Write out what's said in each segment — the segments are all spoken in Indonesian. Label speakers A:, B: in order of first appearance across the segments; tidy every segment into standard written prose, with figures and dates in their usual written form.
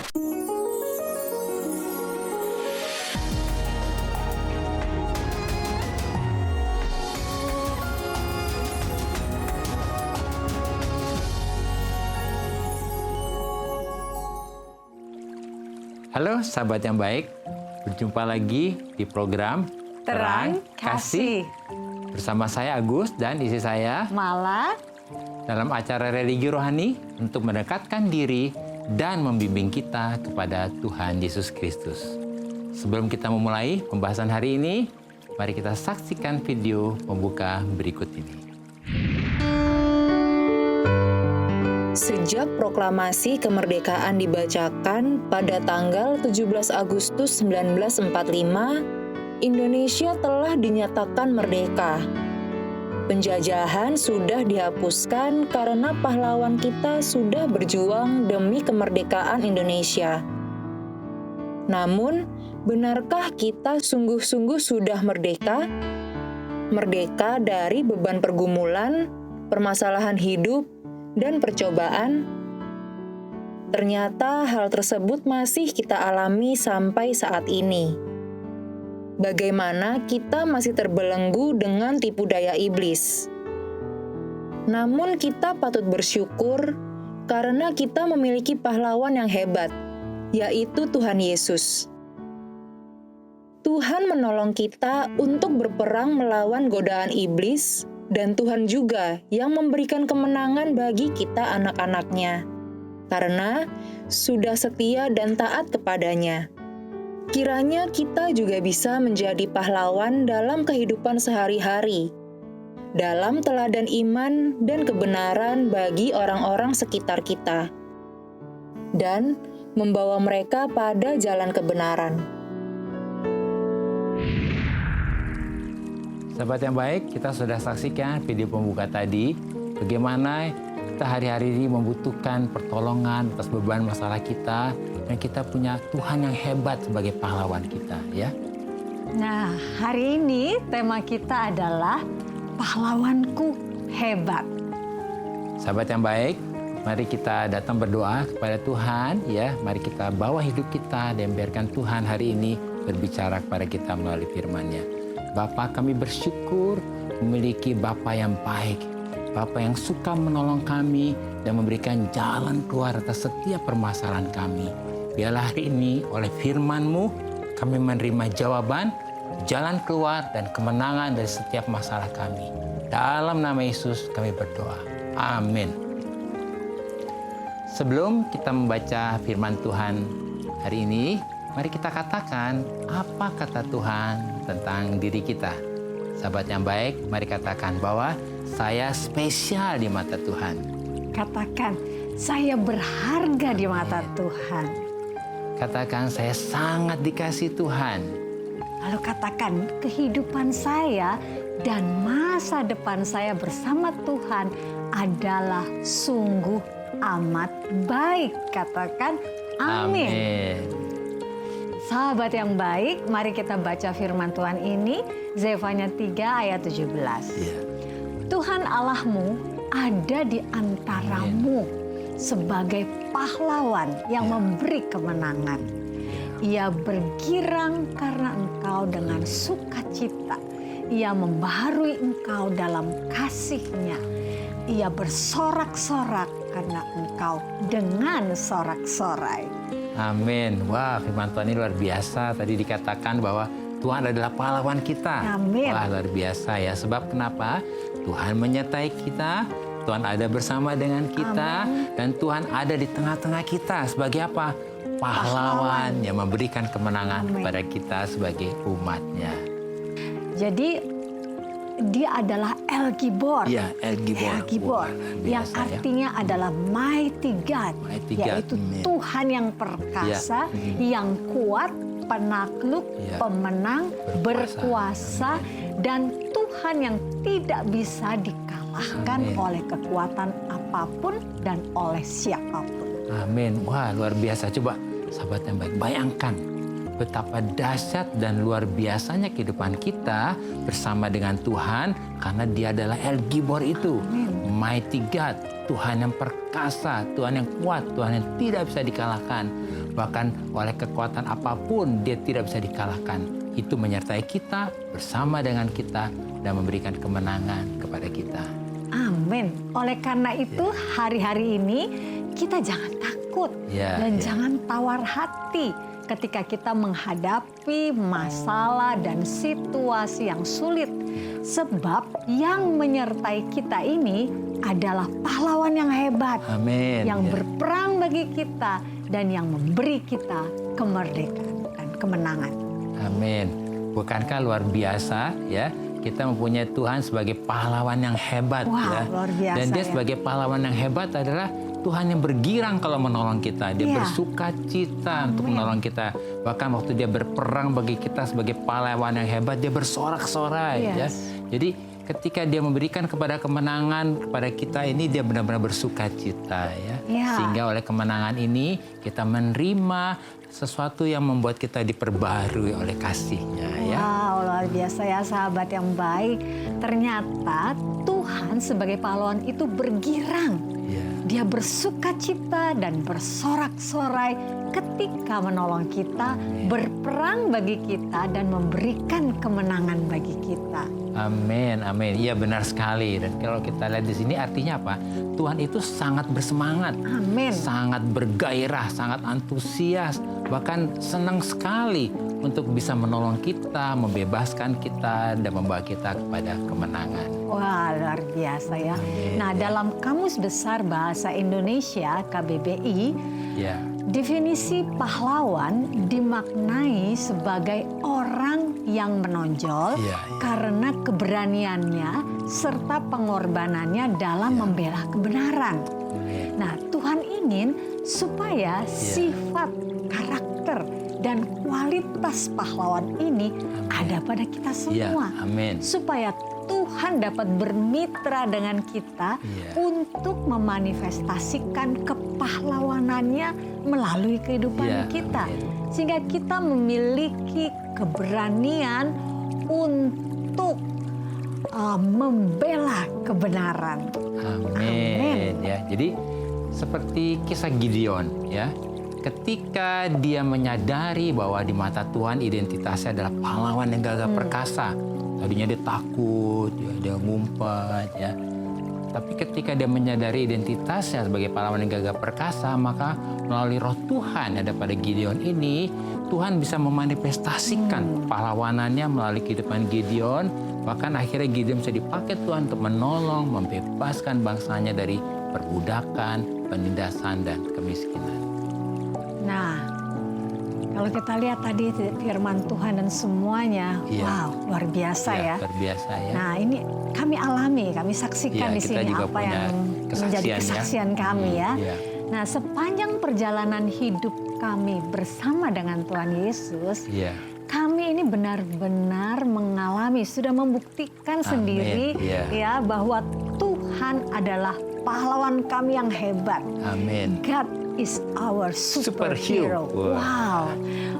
A: Halo sahabat yang baik, berjumpa lagi di program
B: Terang Kasih.
A: Bersama saya Agus dan istri saya
B: Mala
A: dalam acara religi rohani untuk mendekatkan diri dan membimbing kita kepada Tuhan Yesus Kristus. Sebelum kita memulai pembahasan hari ini, mari kita saksikan video pembuka berikut ini.
C: Sejak proklamasi kemerdekaan dibacakan pada tanggal 17 Agustus 1945, Indonesia telah dinyatakan merdeka. Penjajahan sudah dihapuskan karena pahlawan kita sudah berjuang demi kemerdekaan Indonesia. Namun, benarkah kita sungguh-sungguh sudah merdeka? Merdeka dari beban pergumulan, permasalahan hidup, dan percobaan? Ternyata hal tersebut masih kita alami sampai saat ini. Bagaimana kita masih terbelenggu dengan tipu daya iblis? Namun kita patut bersyukur karena kita memiliki pahlawan yang hebat, yaitu Tuhan Yesus. Tuhan menolong kita untuk berperang melawan godaan iblis, dan Tuhan juga yang memberikan kemenangan bagi kita anak-anaknya, karena sudah setia dan taat kepadanya. Kiranya kita juga bisa menjadi pahlawan dalam kehidupan sehari-hari, dalam teladan iman dan kebenaran bagi orang-orang sekitar kita, dan membawa mereka pada jalan kebenaran.
A: Sahabat yang baik, kita sudah saksikan video pembuka tadi, bagaimana kita hari-hari ini membutuhkan pertolongan atas beban masalah kita, dan kita punya Tuhan yang hebat sebagai pahlawan kita, ya.
B: Nah, hari ini tema kita adalah pahlawanku hebat.
A: Sahabat yang baik, mari kita datang berdoa kepada Tuhan, ya. Mari kita bawa hidup kita dan biarkan Tuhan hari ini berbicara kepada kita melalui firman-Nya. Bapa, kami bersyukur memiliki Bapa yang baik, Bapa yang suka menolong kami dan memberikan jalan keluar atas setiap permasalahan kami. Biarlah hari ini oleh firman-Mu kami menerima jawaban, jalan keluar dan kemenangan dari setiap masalah kami. Dalam nama Yesus kami berdoa. Amin. Sebelum kita membaca firman Tuhan hari ini, mari kita katakan apa kata Tuhan tentang diri kita. Sahabat yang baik, mari katakan bahwa saya spesial di mata Tuhan.
B: Katakan, saya berharga di mata Tuhan.
A: Katakan, saya sangat dikasihi Tuhan.
B: Lalu katakan, kehidupan saya dan masa depan saya bersama Tuhan adalah sungguh amat baik. Katakan, amin.
A: Amin.
B: Sahabat yang baik, mari kita baca firman Tuhan ini, Zefanya 3 ayat 17.
A: Ya.
B: Tuhan Allahmu ada di antaramu sebagai pahlawan yang memberi kemenangan. Ia bergirang karena engkau dengan sukacita. Ia membaharui engkau dalam kasih-Nya. Ia bersorak-sorak karena engkau dengan sorak-sorai.
A: Amin. Wah, firman Tuhan ini luar biasa. Tadi dikatakan bahwa Tuhan adalah pahlawan kita.
B: Amin.
A: Wah, luar biasa ya. Sebab kenapa? Tuhan menyertai kita, Tuhan ada bersama dengan kita,
B: Amin.
A: dan Tuhan ada di tengah-tengah kita sebagai apa? Pahlawan yang memberikan kemenangan
B: Amin.
A: kepada kita sebagai umat-Nya.
B: Jadi dia adalah El Gibor.
A: Iya, El Gibor.
B: El Gibor,
A: Wah,
B: yang
A: biasa,
B: artinya adalah mighty God,
A: Mighty God,
B: yaitu
A: amin.
B: Tuhan yang perkasa,
A: Ya,
B: yang kuat, penakluk,
A: Ya.
B: pemenang,
A: Berkuasa.
B: berkuasa, dan Tuhan yang tidak bisa dikalahkan
A: Amin.
B: oleh kekuatan apapun dan oleh siapapun.
A: Amin. Wah, luar biasa. Coba sahabat yang baik, bayangkan betapa dahsyat dan luar biasanya kehidupan kita bersama dengan Tuhan, karena Dia adalah El Gibor itu. Mighty God, Tuhan yang perkasa, Tuhan yang kuat, Tuhan yang tidak bisa dikalahkan. Bahkan oleh kekuatan apapun Dia tidak bisa dikalahkan. Itu menyertai kita, bersama dengan kita, dan memberikan kemenangan kepada kita.
B: Amin. Oleh karena itu hari-hari ini kita jangan takut dan jangan tawar hati ketika kita menghadapi masalah dan situasi yang sulit. Sebab yang menyertai kita ini adalah pahlawan yang hebat.
A: Amin.
B: Yang berperang bagi kita dan yang memberi kita kemerdekaan dan kemenangan.
A: Amin. Bukankah luar biasa ya? Kita mempunyai Tuhan sebagai pahlawan yang hebat.
B: Wow, luar biasa,
A: dan Dia
B: ya.
A: sebagai pahlawan yang hebat adalah Tuhan yang bergirang kalau menolong kita. Dia bersuka cita untuk menolong kita. Bahkan waktu Dia berperang bagi kita sebagai pahlawan yang hebat, Dia bersorak-sorai. Ya. Jadi ketika Dia memberikan kepada kemenangan kepada kita ini, Dia benar-benar bersuka cita. Sehingga oleh kemenangan ini kita menerima sesuatu yang membuat kita diperbarui oleh kasih-Nya.
B: Wow, luar biasa ya sahabat yang baik. Ternyata Tuhan sebagai pahlawan itu bergirang. Dia bersuka cita dan bersorak-sorai ketika menolong kita, berperang bagi kita, dan memberikan kemenangan bagi kita.
A: Amin, amin. Iya benar sekali. Dan kalau kita lihat di sini artinya apa? Tuhan itu sangat bersemangat,
B: Amin.
A: sangat bergairah, sangat antusias, bahkan senang sekali untuk bisa menolong kita, membebaskan kita, dan membawa kita kepada kemenangan.
B: Wah, luar biasa ya. Nah, dalam Kamus Besar Bahasa Indonesia KBBI, definisi pahlawan dimaknai sebagai orang yang menonjol karena keberaniannya serta pengorbanannya dalam membela kebenaran. Nah, Tuhan ingin supaya sifat, karakter, dan kualitas pahlawan ini ada pada kita semua. Supaya Tuhan dapat bermitra dengan kita untuk memanifestasikan kepahlawanannya melalui kehidupan kita. Sehingga kita memiliki keberanian untuk membela kebenaran.
A: Amin. Ya, jadi seperti kisah Gideon ya. Ketika dia menyadari bahwa di mata Tuhan identitasnya adalah pahlawan yang gagah perkasa. Tadinya dia takut, dia ngumpet ya. Tapi ketika dia menyadari identitasnya sebagai pahlawan yang gagah perkasa, maka melalui roh Tuhan yang ada pada Gideon ini, Tuhan bisa memanifestasikan pahlawanannya melalui kehidupan Gideon. Bahkan akhirnya Gideon bisa dipakai Tuhan untuk menolong, membebaskan bangsanya dari perbudakan, penindasan, dan kemiskinan.
B: Nah, kalau kita lihat tadi firman Tuhan dan semuanya, wow, luar biasa ya.
A: Luar biasa ya.
B: Nah, ini kami alami, kami saksikan di sini apa yang menjadi kesaksian kami ya. Nah, sepanjang perjalanan hidup kami bersama dengan Tuhan Yesus, kami ini benar-benar mengalami, sudah membuktikan sendiri ya bahwa Tuhan adalah pahlawan kami yang hebat.
A: Amin.
B: God is our superhero. Wow.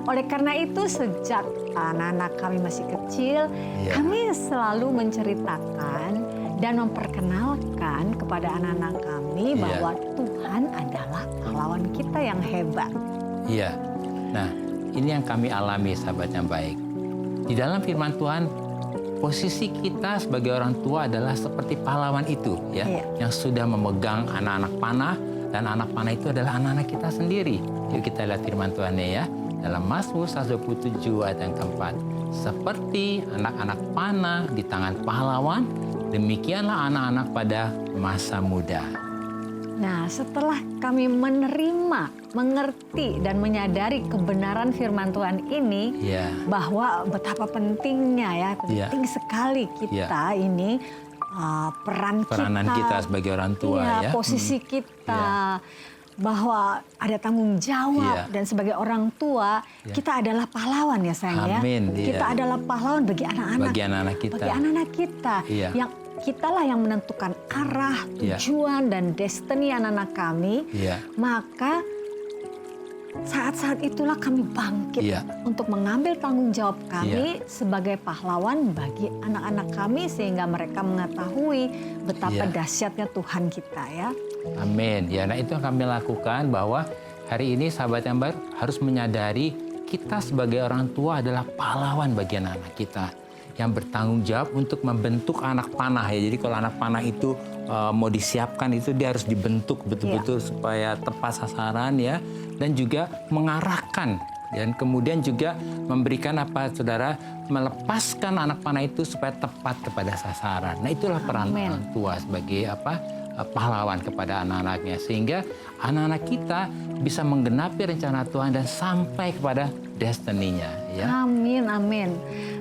B: Oleh karena itu sejak anak-anak kami masih kecil, kami selalu menceritakan dan memperkenalkan kepada anak-anak kami bahwa Tuhan adalah pahlawan kita yang hebat.
A: Iya. Nah, ini yang kami alami sahabat yang baik. Di dalam firman Tuhan, posisi kita sebagai orang tua adalah seperti pahlawan itu ya, yang sudah memegang anak-anak panah. Dan anak panah itu adalah anak-anak kita sendiri. Yuk kita lihat firman Tuhan ya. Dalam Mazmur 127 ayat yang keempat. Seperti anak-anak panah di tangan pahlawan, demikianlah anak-anak pada masa muda.
B: Nah, setelah kami menerima, mengerti, dan menyadari kebenaran firman Tuhan ini, bahwa betapa pentingnya penting sekali kita ini, peranan kita
A: sebagai orang tua
B: posisi kita bahwa ada tanggung jawab dan sebagai orang tua kita adalah pahlawan ya sayang. Kita adalah pahlawan bagi anak-anak kita yang kitalah yang menentukan arah, tujuan dan destiny anak-anak kami. Maka saat-saat itulah kami bangkit untuk mengambil tanggung jawab kami sebagai pahlawan bagi anak-anak kami sehingga mereka mengetahui betapa dahsyatnya Tuhan kita ya.
A: Amin. Ya, nah itu yang kami lakukan bahwa hari ini sahabat yang baik harus menyadari kita sebagai orang tua adalah pahlawan bagi anak-anak kita yang bertanggung jawab untuk membentuk anak panah ya. Jadi kalau anak panah itu mau disiapkan itu dia harus dibentuk betul-betul supaya tepat sasaran ya, dan juga mengarahkan dan kemudian juga memberikan apa saudara, melepaskan anak panah itu supaya tepat kepada sasaran. Nah itulah peran orang tua sebagai pahlawan kepada anak-anaknya sehingga anak-anak kita bisa menggenapi rencana Tuhan dan sampai kepada destininya ya.
B: Amin, amin.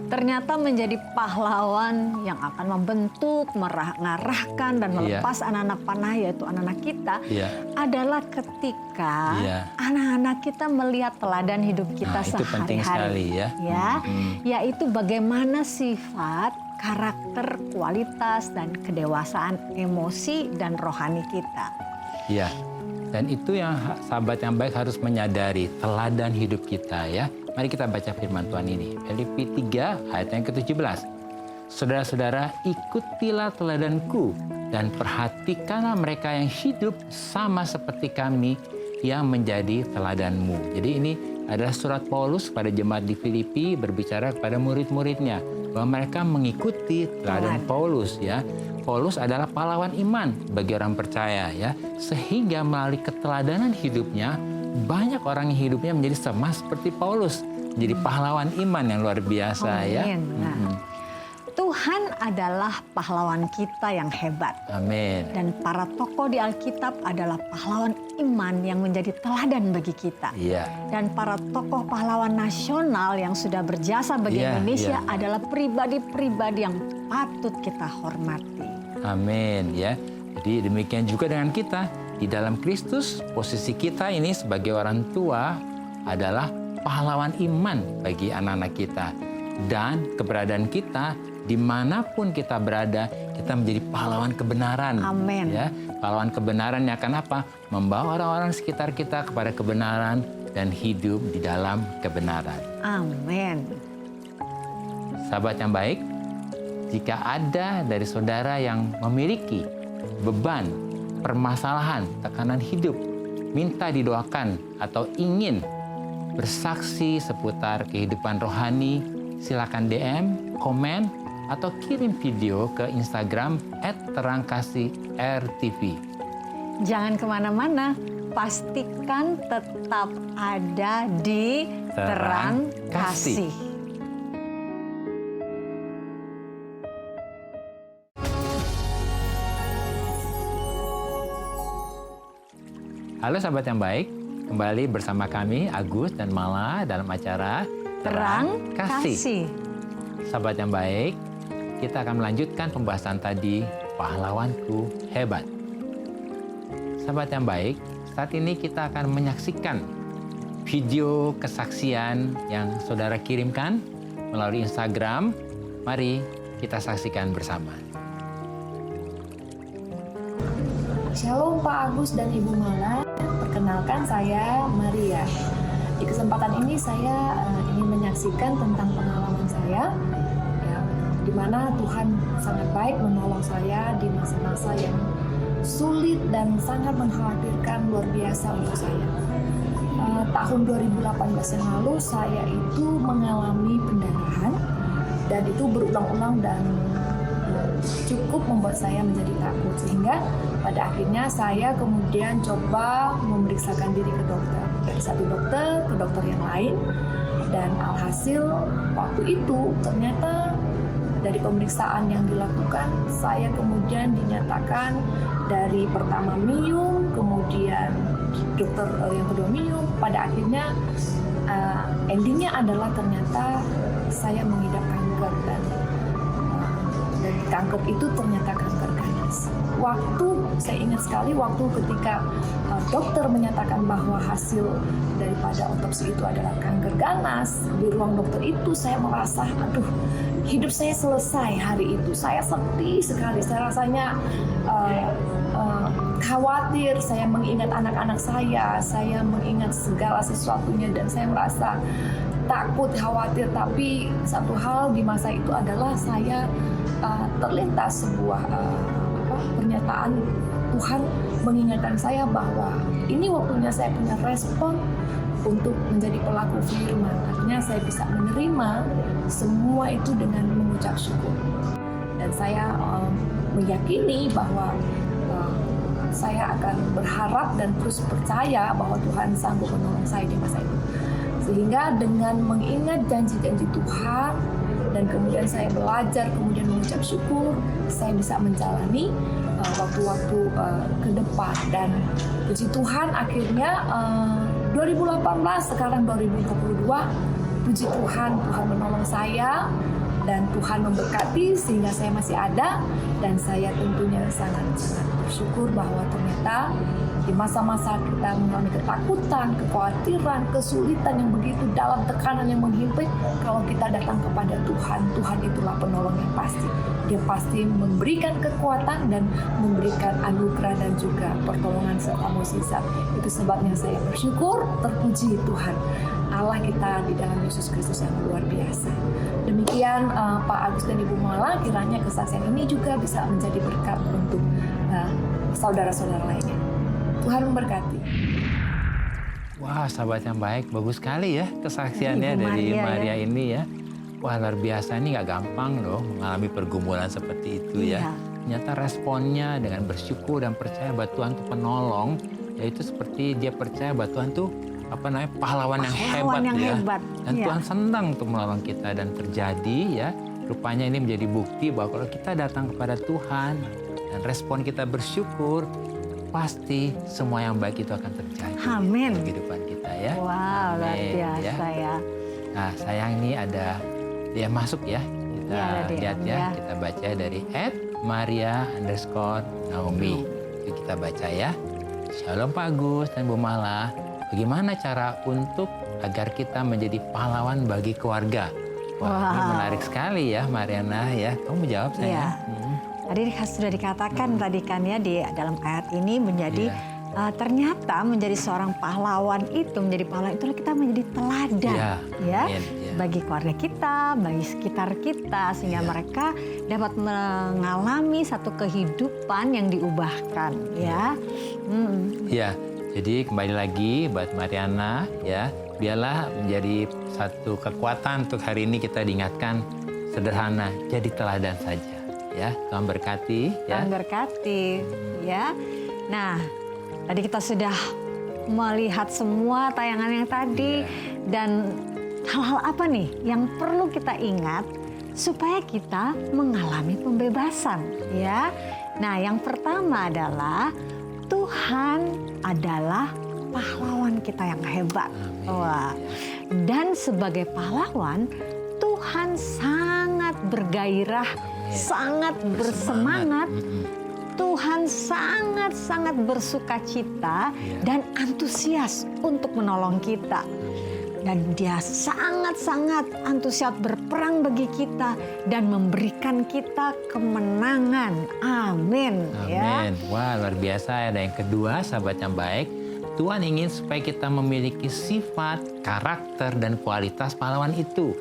B: Ternyata menjadi pahlawan yang akan membentuk, mengarahkan dan melepas anak-anak panah yaitu anak-anak kita adalah ketika anak-anak kita melihat teladan hidup kita
A: itu penting sekali
B: ya. Yaitu bagaimana sifat, karakter, kualitas dan kedewasaan emosi dan rohani kita.
A: Ya. Dan itu yang sahabat yang baik harus menyadari teladan hidup kita ya. Mari kita baca firman Tuhan ini. Filipi 3 ayat yang ke-17. Saudara-saudara, ikutilah teladanku dan perhatikanlah mereka yang hidup sama seperti kami yang menjadi teladanmu. Jadi ini adalah surat Paulus kepada jemaat di Filipi berbicara kepada murid-muridnya bahwa mereka mengikuti teladan Paulus ya. Paulus adalah pahlawan iman bagi orang percaya ya, sehingga melalui keteladanan hidupnya banyak orang yang hidupnya menjadi sama seperti Paulus, menjadi pahlawan iman yang luar biasa ya.
B: Tuhan adalah pahlawan kita yang hebat.
A: Amin.
B: Dan para tokoh di Alkitab adalah pahlawan iman yang menjadi teladan bagi kita. Dan para tokoh pahlawan nasional yang sudah berjasa bagi Indonesia adalah pribadi-pribadi yang patut kita hormati.
A: Amin ya. Jadi demikian juga dengan kita di dalam Kristus, posisi kita ini sebagai orang tua adalah pahlawan iman bagi anak-anak kita. Dan keberadaan kita dimanapun kita berada, kita menjadi pahlawan kebenaran.
B: Amin.
A: Ya, pahlawan kebenaran yang akan apa? Membawa orang-orang sekitar kita kepada kebenaran dan hidup di dalam kebenaran.
B: Amin.
A: Sahabat yang baik, jika ada dari saudara yang memiliki beban, permasalahan, tekanan hidup, minta didoakan atau ingin bersaksi seputar kehidupan rohani, silakan DM, komen, atau kirim video ke Instagram @terangkasih_rtv.
B: Jangan kemana-mana, pastikan tetap ada di Terang Kasih.
A: Halo sahabat yang baik, kembali bersama kami Agus dan Mala dalam acara
B: Terang Kasih.
A: Sahabat yang baik, kita akan melanjutkan pembahasan tadi, pahlawanku hebat. Sahabat yang baik, saat ini kita akan menyaksikan video kesaksian yang saudara kirimkan melalui Instagram. Mari kita saksikan bersama.
D: Shalom Pak Agus dan Ibu Mala, perkenalkan saya Maria. Di kesempatan ini saya ingin menyaksikan tentang pengalaman saya, di mana Tuhan sangat baik menolong saya di masa-masa yang sulit dan sangat mengkhawatirkan luar biasa untuk saya. Tahun 2018 yang lalu saya itu mengalami pendarahan dan itu berulang-ulang dan cukup membuat saya menjadi takut, sehingga pada akhirnya saya kemudian coba memeriksakan diri ke dokter, dari satu dokter ke dokter yang lain, dan alhasil waktu itu ternyata dari pemeriksaan yang dilakukan saya kemudian dinyatakan dari pertama miom, kemudian dokter yang kedua miom, pada akhirnya endingnya adalah ternyata saya mengidap kanker dan kanker itu ternyata kanker ganas. Waktu saya ingat sekali waktu ketika dokter menyatakan bahwa hasil daripada otopsi itu adalah kanker ganas, di ruang dokter itu saya merasa aduh, hidup saya selesai hari itu. Saya sedih sekali. Saya rasanya khawatir, saya mengingat anak-anak saya mengingat segala sesuatunya dan saya merasa takut, khawatir. Tapi satu hal di masa itu adalah saya terlintas sebuah pernyataan Tuhan mengingatkan saya bahwa ini waktunya saya punya respon untuk menjadi pelaku firman. Artinya saya bisa menerima semua itu dengan mengucap syukur. Dan saya meyakini bahwa saya akan berharap dan terus percaya bahwa Tuhan sanggup menolong saya di masa itu. Sehingga dengan mengingat janji-janji Tuhan dan kemudian saya belajar, kemudian mengucap syukur, saya bisa menjalani waktu-waktu ke depan. Dan puji Tuhan akhirnya 2018 sekarang 2022, puji Tuhan, Tuhan menolong saya dan Tuhan memberkati sehingga saya masih ada. Dan saya tentunya sangat bersyukur bahwa ternyata di masa-masa kita mengalami ketakutan, kekhawatiran, kesulitan yang begitu dalam, tekanan yang menghimpit, kalau kita datang kepada Tuhan, Tuhan itulah penolong yang pasti. Dia pasti memberikan kekuatan dan memberikan anugerah dan juga pertolongan serta mukjizat. Itu sebabnya saya bersyukur, terpuji Tuhan, Allah kita di dalam Yesus Kristus yang luar biasa. Demikian Pak Agus dan Ibu Mala, kiranya kesaksian ini juga bisa menjadi berkat untuk saudara-saudara lainnya. Tuhan memberkati.
A: Wah, sahabat yang baik, bagus sekali ya kesaksiannya dari Maria ini ya. Wah, luar biasa, ini nggak gampang loh mengalami pergumulan seperti itu ya. Ternyata responnya dengan bersyukur dan percaya bahwa Tuhan itu penolong, yaitu seperti dia percaya bahwa Tuhan itu pahlawan yang hebat ya. Dan Tuhan senang untuk menolong kita dan terjadi ya. Rupanya ini menjadi bukti bahwa kalau kita datang kepada Tuhan dan respon kita bersyukur, pasti semua yang baik itu akan terjadi.
B: Amin.
A: Dalam kehidupan kita ya.
B: Wow, luar biasa ya.
A: Nah, sayang ini ada dia masuk ya. Kita lihat ya, kita baca dari @Maria_Naomi. Yuk kita baca ya. Shalom Pak Agus dan Bu Mala. Bagaimana cara untuk agar kita menjadi pahlawan bagi keluarga? Wah, ini menarik sekali ya, Mariana ya. Kamu jawab saya.
B: Tadi sudah dikatakan tadi kan ya di dalam ayat ini menjadi ternyata menjadi seorang pahlawan itu, menjadi pahlawan itu kita menjadi teladan bagi keluarga kita, bagi sekitar kita, sehingga mereka dapat mengalami satu kehidupan yang diubahkan ya.
A: Ya, jadi kembali lagi buat Mariana ya, biarlah menjadi satu kekuatan untuk hari ini kita diingatkan sederhana, jadi teladan saja. Ya, Tuhan berkati ya.
B: Tuhan berkati ya. Nah, tadi kita sudah melihat semua tayangan yang tadi dan hal-hal apa nih yang perlu kita ingat supaya kita mengalami pembebasan ya. Nah, yang pertama adalah Tuhan adalah pahlawan kita yang hebat. Wah. Dan sebagai pahlawan, Tuhan sangat bergairah, sangat bersemangat. Tuhan sangat-sangat bersukacita dan antusias untuk menolong kita. Dan dia sangat-sangat antusias berperang bagi kita dan memberikan kita kemenangan. Amin.
A: Amin. Wah, luar biasa. Ada yang kedua, sahabat yang baik. Tuhan ingin supaya kita memiliki sifat, karakter, dan kualitas pahlawan itu.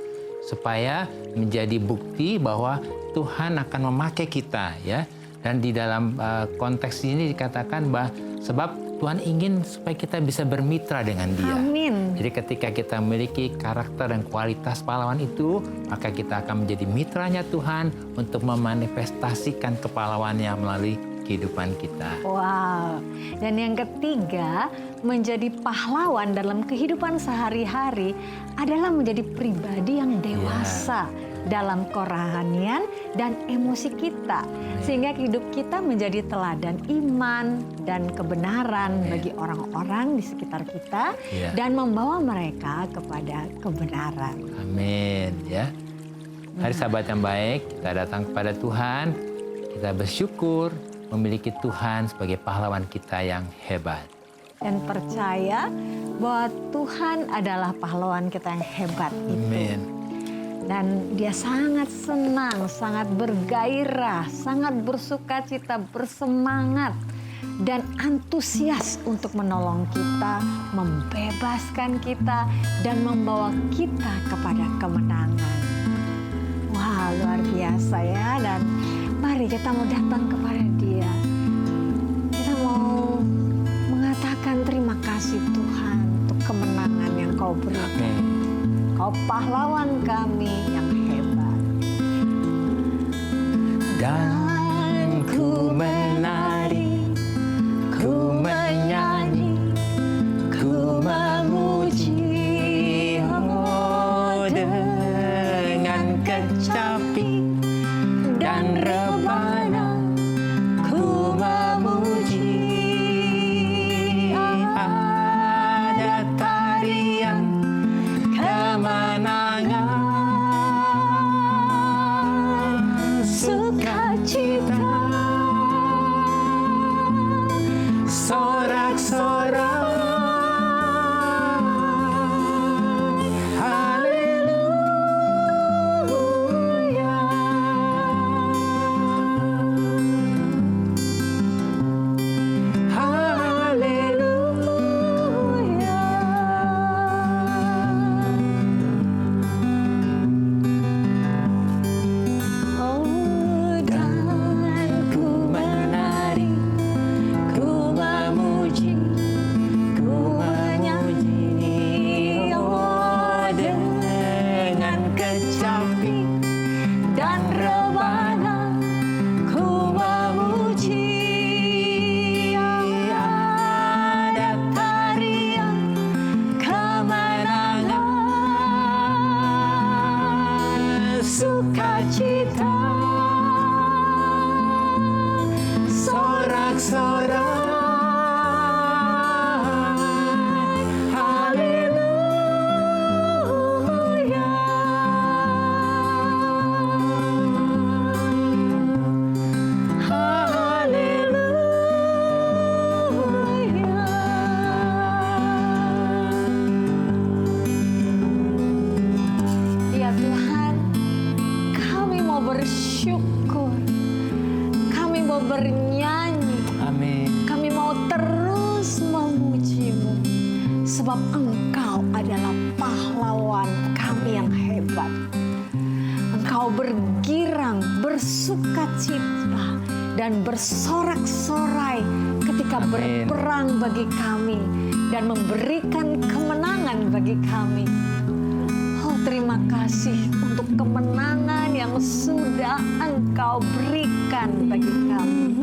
A: Supaya menjadi bukti bahwa Tuhan akan memakai kita ya. Dan di dalam konteks ini dikatakan bahwa sebab Tuhan ingin supaya kita bisa bermitra dengan Dia.
B: Amin.
A: Jadi ketika kita memiliki karakter dan kualitas pahlawan itu, maka kita akan menjadi mitranya Tuhan untuk memanifestasikan kepahlawannya melalui kehidupan kita.
B: Wow. Dan yang ketiga, menjadi pahlawan dalam kehidupan sehari-hari adalah menjadi pribadi yang dewasa dalam kerohanian dan emosi kita. Sehingga hidup kita menjadi teladan iman dan kebenaran bagi orang-orang di sekitar kita dan membawa mereka kepada kebenaran.
A: Amin ya. Hari sahabat yang baik, kita datang kepada Tuhan, kita bersyukur memiliki Tuhan sebagai pahlawan kita yang hebat.
B: Dan percaya bahwa Tuhan adalah pahlawan kita yang hebat itu.
A: Amin.
B: Dan dia sangat senang, sangat bergairah, sangat bersukacita, bersemangat dan antusias untuk menolong kita, membebaskan kita, dan membawa kita kepada kemenangan. Wah, luar biasa ya. Dan mari kita mau datang kepada Dia. Kita mau mengatakan terima kasih Tuhan untuk kemenangan yang Kau berikan. Kau pahlawan kami yang hebat.
A: Dan ku menari, ku menyanyi, ku memuji, oh, dengan kecapi dan rebana, ku memuji. Ada tarian kemenangan, sukacita, sorak-sorak, haleluya. Haleluya. Oh, dan ku menari, ku memuji, ku menyanyi, oh, dengan kecapi dan rebana, ku memuji. Ada tarian kemenangan, sukacita, sorak-sorak, haleluya.
B: Ya Tuhan, kami mau bersyukur, kami mau bernyanyi,
A: Amin.
B: kami mau terus memuji-Mu, sebab Engkau adalah pahlawan kami yang hebat. Engkau bergirang, bersukacita, dan bersorak-sorai ketika
A: Amin.
B: berperang bagi kami dan memberikan kemenangan bagi kami. Oh, terima kasih untuk kemenangan yang sudah Engkau berikan bagi kami.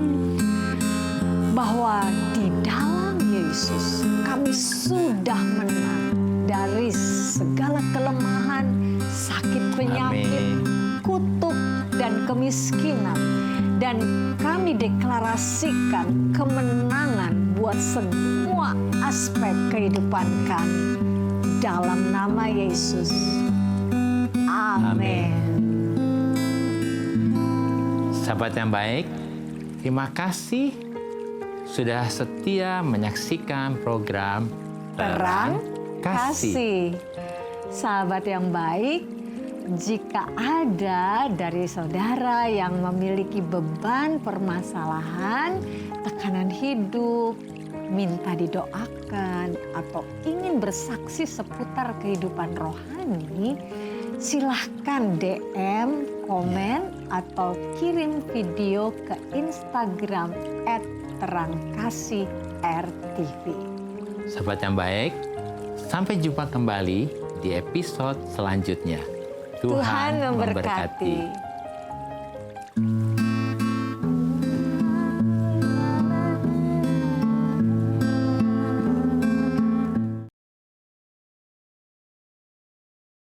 B: Bahwa di dalam Yesus kami sudah menang dari segala kelemahan, sakit penyakit, kutuk, dan kemiskinan. Dan kami deklarasikan kemenangan buat semua aspek kehidupan kami. Dalam nama Yesus. Amin.
A: Sahabat yang baik, terima kasih sudah setia menyaksikan program
B: Terang Kasih. Sahabat yang baik, jika ada dari saudara yang memiliki beban permasalahan, tekanan hidup, minta didoakan, atau ingin bersaksi seputar kehidupan rohani, silahkan DM, komen, atau kirim video ke Instagram @terangkasih_rtv.
A: Sahabat yang baik, sampai jumpa kembali di episode selanjutnya.
B: Tuhan memberkati.